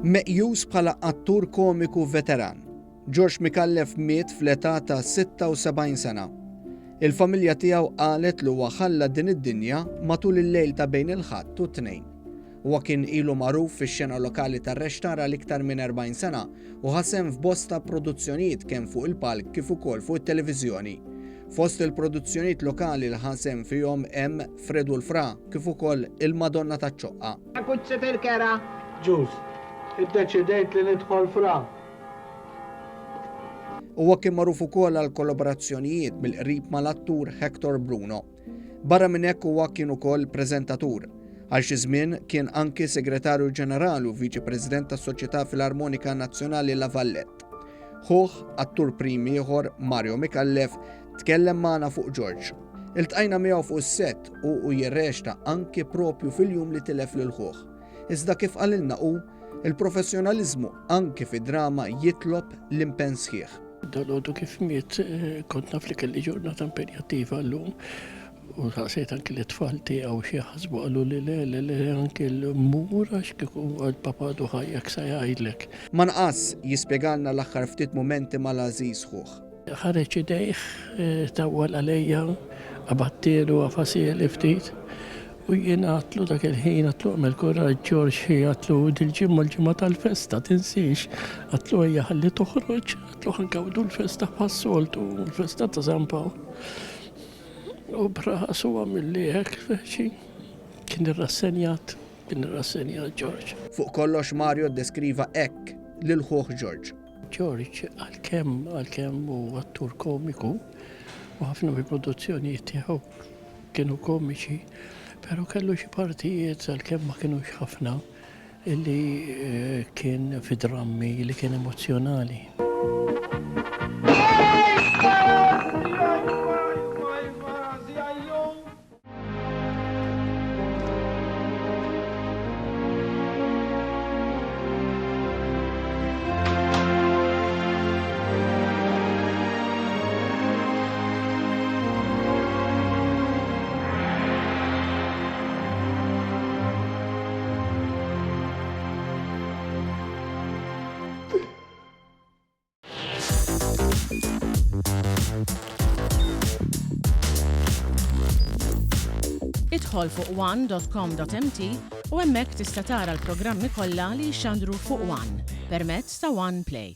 Meqjus bħala attur komiku veteran, George Micallef miet fl-età ta' 76 sena. Il-familja tiegħu qalet li huwa ħalla din id-dinja matul il-lejl ta' bejn il-Ħadd u t-Tnejn. Huwa kien ilu magħruf fix-xena lokali tar-Rextar għal iktar minn 40 sena u ħasem f'bosta produzzjonijiet kemm fuq il-palk kif ukoll fuq it-televiżjoni. Fost il-produzzjonijiet lokali li ħasem fihom hemm Fredu l-Fra kif ukoll il-Madonna taċ-Ċoqqa. Kuzzet il-kera. Ġust, iddeċidejt li nidħol Fra. Huwa kien magħruf ukoll għal kollaborazzjonijiet mill-qrib mal-attur Hector Bruno. Barra minn hekk huwa kien ukoll preżentatur. Għal xi żmien kien anki segretarju ġenerali u viċi President tas-Soċjetà Filarmonika Nazzjonali La Vallette. Ħuh attur prim ieħor Mario Micallef tkellem magħna fuq George. Iltqajna miegħu fuq is-sett u jirrexta anki propju fil-jum li tilef lil ħuh. Iżda kif qalilna hu, il-professjonaliżmu anki fid-drama jitlob l-impenn sħiħ. Dalodu kif miet kont naf li kelli ġurnata impenjattiva llum u ħasejt anki li tfal tiegħu xi ħasbu qalu li anki l-mur għax kieku għall-papadu ħajjak se jgħidlek. Ma nqas jispjegalna l-aħħar ftit mumenti mal-għażiż ħuh. Ħareġ idejh tawwal għalejja qabattielu għafasieli ftit u jien għatlu dak il-ħin għatlu għamel kuraġġ George għatlu dil-ġimma l-ġimma tal-festa tinsiex għatlu hija ħalli toħroġ għatlu ħankawdu l-festa bħas-soltu l-festa ta' Zampaw. U braħasu għamilli hekk xi kien irrassenjat George. Fuq kollox Mario ddeskriva hekk lil ħuh George. George għalkemm hu attur komiku u ħafna mill-produzzjonijiet tiegħu kienu komiċi, pero kellu xi partijiet għalkemm ma kienux ħafna illi kien fi drammi li kien emozjonali. Idħol fuq one.com.mt u hemmhekk tista' tara l-programmi kollha li jxandru fuq One permezz ta' One Play.